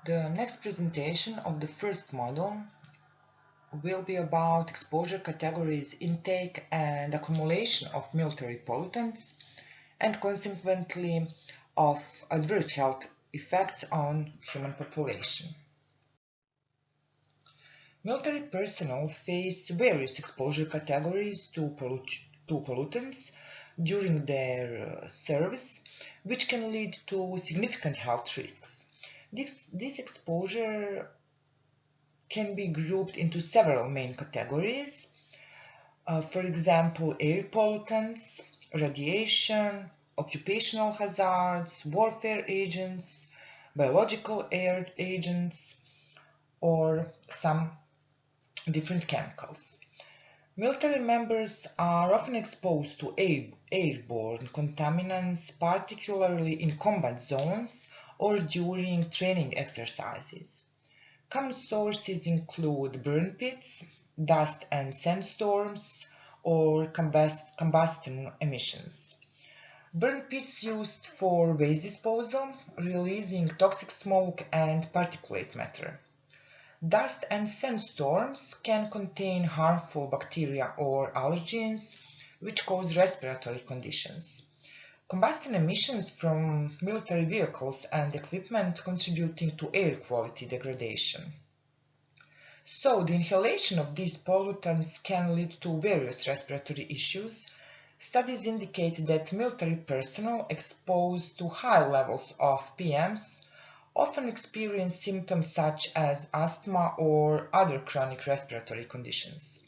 The next presentation of the first module will be about exposure categories, intake and accumulation of military pollutants, and consequently of adverse health effects on human population. Military personnel face various exposure categories to pollutants during their service, which can lead to significant health risks. This exposure can be grouped into several main categories. For example, air pollutants, radiation, occupational hazards, warfare agents, biological air agents, or some different chemicals. Military members are often exposed to airborne contaminants, particularly in combat zones or during training exercises. Common sources include burn pits, dust and sandstorms, or combustion emissions. Burn pits used for waste disposal, releasing toxic smoke and particulate matter. Dust and sandstorms can contain harmful bacteria or allergens, which cause respiratory conditions. Combustion emissions from military vehicles and equipment contributing to air quality degradation. So, the inhalation of these pollutants can lead to various respiratory issues. Studies indicate that military personnel exposed to high levels of PMs often experience symptoms such as asthma or other chronic respiratory conditions.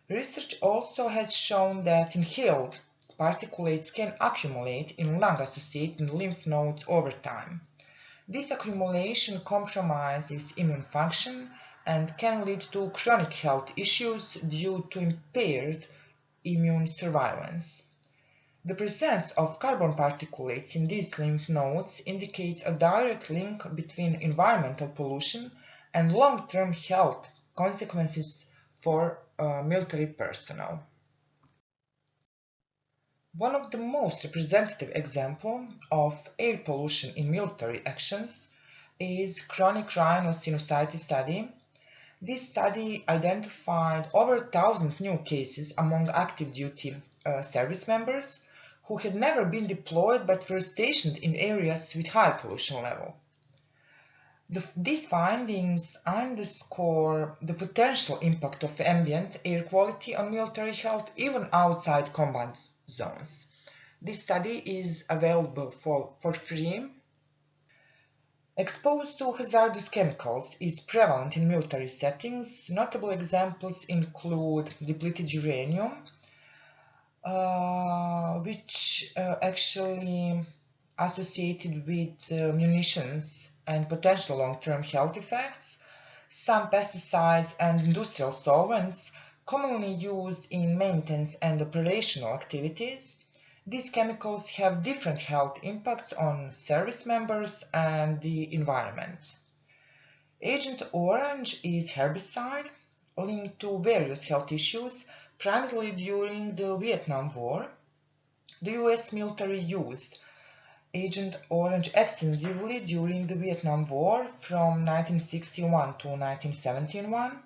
Research also has shown that inhaled particulates can accumulate in lung-associated lymph nodes over time. This accumulation compromises immune function and can lead to chronic health issues due to impaired immune surveillance. The presence of carbon particulates in these lymph nodes indicates a direct link between environmental pollution and long-term health consequences for military personnel. One of the most representative examples of air pollution in military actions is chronic rhinosinusitis study. This study identified over 1,000 new cases among active duty service members who had never been deployed but were stationed in areas with high pollution level. These findings underscore the potential impact of ambient air quality on military health even outside combat zones. This study is available for free. Exposed to hazardous chemicals is prevalent in military settings. Notable examples include depleted uranium, which actually associated with munitions and potential long-term health effects, some pesticides and industrial solvents commonly used in maintenance and operational activities. These chemicals have different health impacts on service members and the environment. Agent Orange is herbicide linked to various health issues, primarily during the Vietnam War. The US military used Agent Orange extensively during the Vietnam War from 1961 to 1971.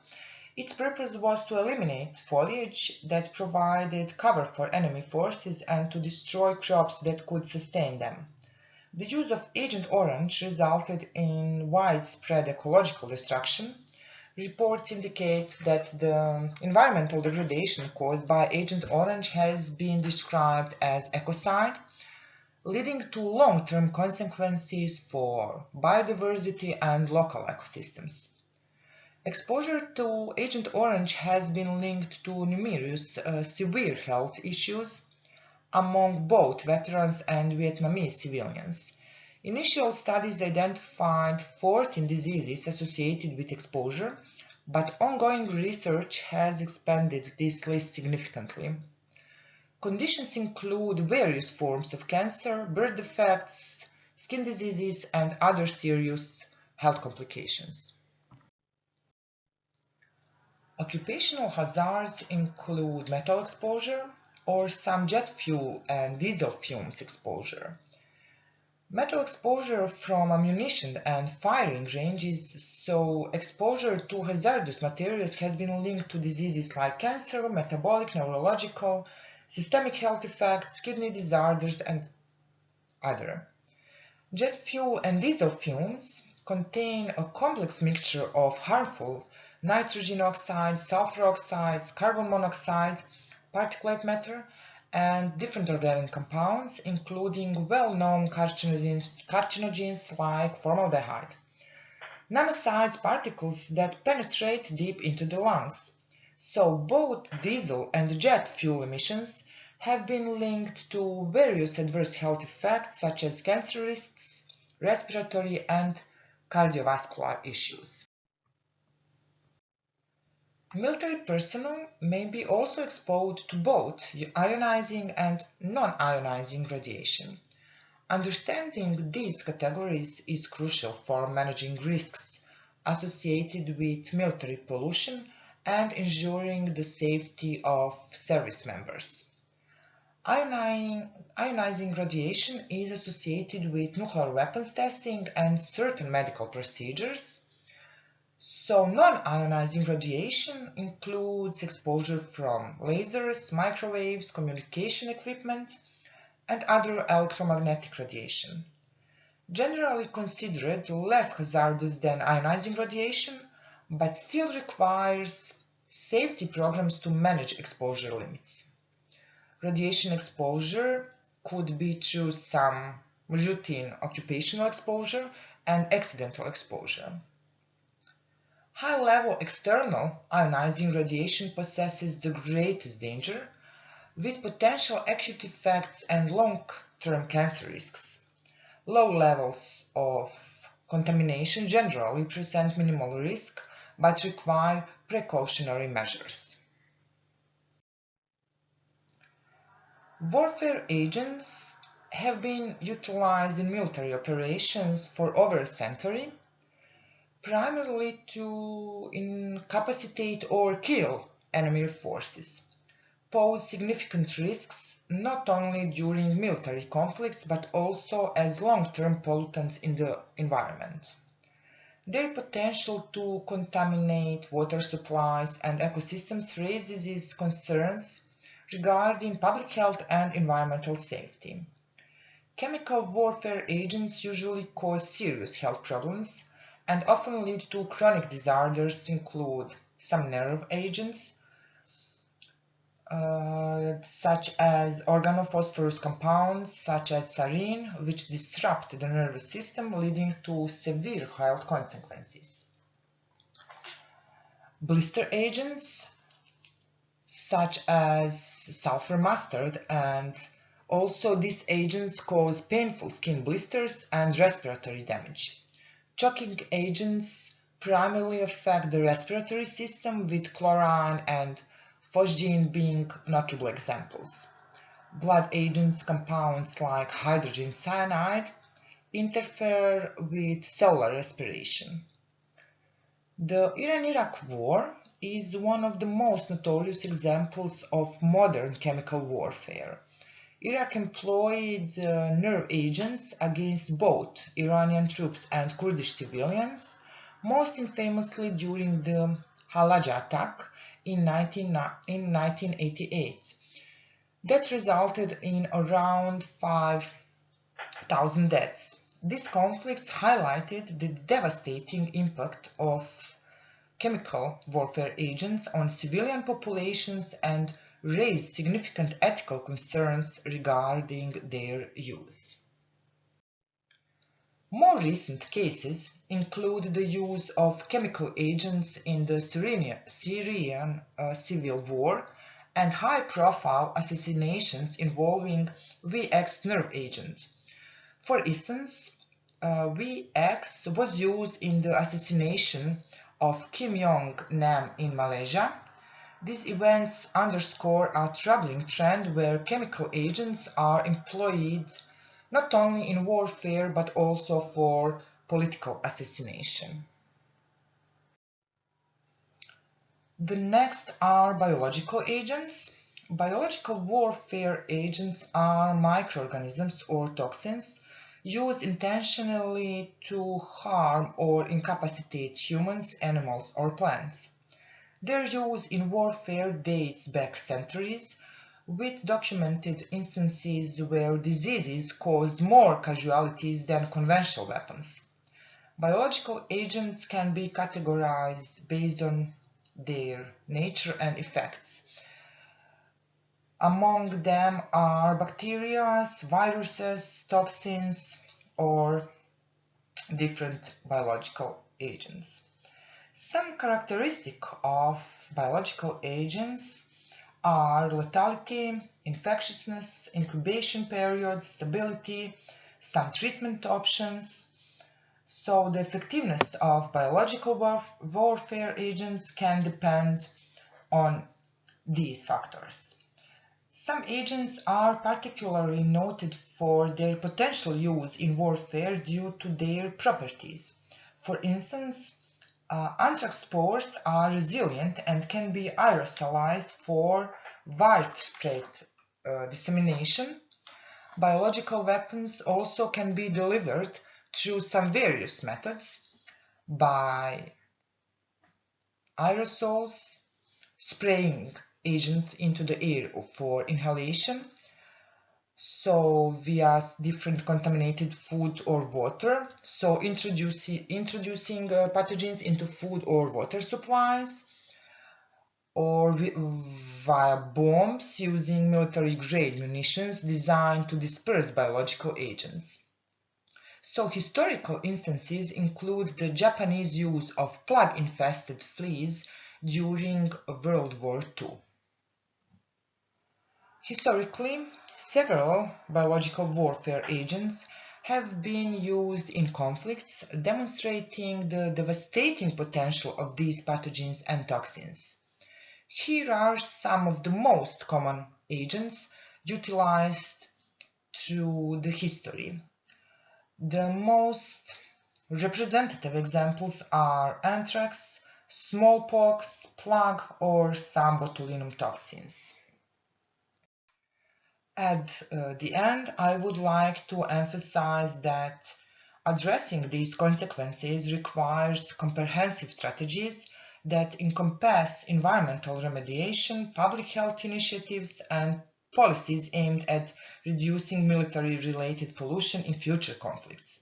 Its purpose was to eliminate foliage that provided cover for enemy forces and to destroy crops that could sustain them. The use of Agent Orange resulted in widespread ecological destruction. Reports indicate that the environmental degradation caused by Agent Orange has been described as ecocide, leading to long-term consequences for biodiversity and local ecosystems. Exposure to Agent Orange has been linked to numerous severe health issues among both veterans and Vietnamese civilians. Initial studies identified 14 diseases associated with exposure, but ongoing research has expanded this list significantly. Conditions include various forms of cancer, birth defects, skin diseases, and other serious health complications. Occupational hazards include metal exposure or some jet fuel and diesel fumes exposure. Metal exposure from ammunition and firing ranges, so exposure to hazardous materials has been linked to diseases like cancer, metabolic, neurological, systemic health effects, kidney disorders, and other. Jet fuel and diesel fumes contain a complex mixture of harmful nitrogen oxides, sulfur oxides, carbon monoxide, particulate matter, and different organic compounds, including well-known carcinogens like formaldehyde. Nanosize particles that penetrate deep into the lungs. So both diesel and jet fuel emissions have been linked to various adverse health effects such as cancer risks, respiratory and cardiovascular issues. Military personnel may be also exposed to both ionizing and non-ionizing radiation. Understanding these categories is crucial for managing risks associated with military pollution and ensuring the safety of service members. Ionizing radiation is associated with nuclear weapons testing and certain medical procedures. So non-ionizing radiation includes exposure from lasers, microwaves, communication equipment, and other electromagnetic radiation. Generally considered less hazardous than ionizing radiation, but still requires safety programs to manage exposure limits. Radiation exposure could be through some routine occupational exposure and accidental exposure. High-level external ionizing radiation possesses the greatest danger, with potential acute effects and long-term cancer risks. Low levels of contamination generally present minimal risk, but require precautionary measures. Warfare agents have been utilized in military operations for over a century, primarily to incapacitate or kill enemy forces, pose significant risks not only during military conflicts but also as long-term pollutants in the environment. Their potential to contaminate water supplies and ecosystems raises concerns regarding public health and environmental safety. Chemical warfare agents usually cause serious health problems and often lead to chronic disorders include some nerve agents, such as organophosphorus compounds such as sarin, which disrupt the nervous system, leading to severe health consequences. Blister agents, such as sulfur mustard, and also these agents cause painful skin blisters and respiratory damage. Choking agents primarily affect the respiratory system, with chlorine and phosgene being notable examples. Blood agents compounds like hydrogen cyanide interfere with cellular respiration. The Iran-Iraq War is one of the most notorious examples of modern chemical warfare. Iraq employed nerve agents against both Iranian troops and Kurdish civilians, most infamously during the Halabja attack in 1988. That resulted in around 5,000 deaths. These conflicts highlighted the devastating impact of chemical warfare agents on civilian populations and raised significant ethical concerns regarding their use. More recent cases include the use of chemical agents in the Syrian civil war and high-profile assassinations involving VX nerve agents. For instance, VX was used in the assassination of Kim Jong-nam in Malaysia. These events underscore a troubling trend where chemical agents are employed not only in warfare but also for political assassination. The next are biological agents. Biological warfare agents are microorganisms or toxins used intentionally to harm or incapacitate humans, animals, or plants. Their use in warfare dates back centuries, with documented instances where diseases caused more casualties than conventional weapons. Biological agents can be categorized based on their nature and effects. Among them are bacteria, viruses, toxins, or different biological agents. Some characteristics of biological agents are lethality, infectiousness, incubation period, stability, some treatment options. So the effectiveness of biological warfare agents can depend on these factors. Some agents are particularly noted for their potential use in warfare due to their properties. For instance, anthrax spores are resilient and can be aerosolized for widespread dissemination. Biological weapons also can be delivered through some various methods by aerosols, spraying agent into the air for inhalation, so via different contaminated food or water, so introducing pathogens into food or water supplies, or via bombs using military grade munitions designed to disperse biological agents. So historical instances include the Japanese use of plague-infested fleas during World War II. Historically, several biological warfare agents have been used in conflicts, demonstrating the devastating potential of these pathogens and toxins. Here are some of the most common agents utilized through the history. The most representative examples are anthrax, smallpox, plague, or some botulinum toxins. At the end, I would like to emphasize that addressing these consequences requires comprehensive strategies that encompass environmental remediation, public health initiatives, and policies aimed at reducing military-related pollution in future conflicts.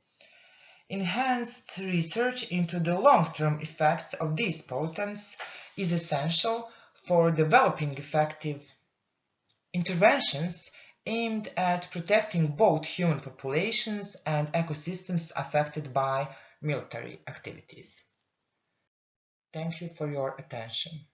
Enhanced research into the long-term effects of these pollutants is essential for developing effective interventions aimed at protecting both human populations and ecosystems affected by military activities. Thank you for your attention.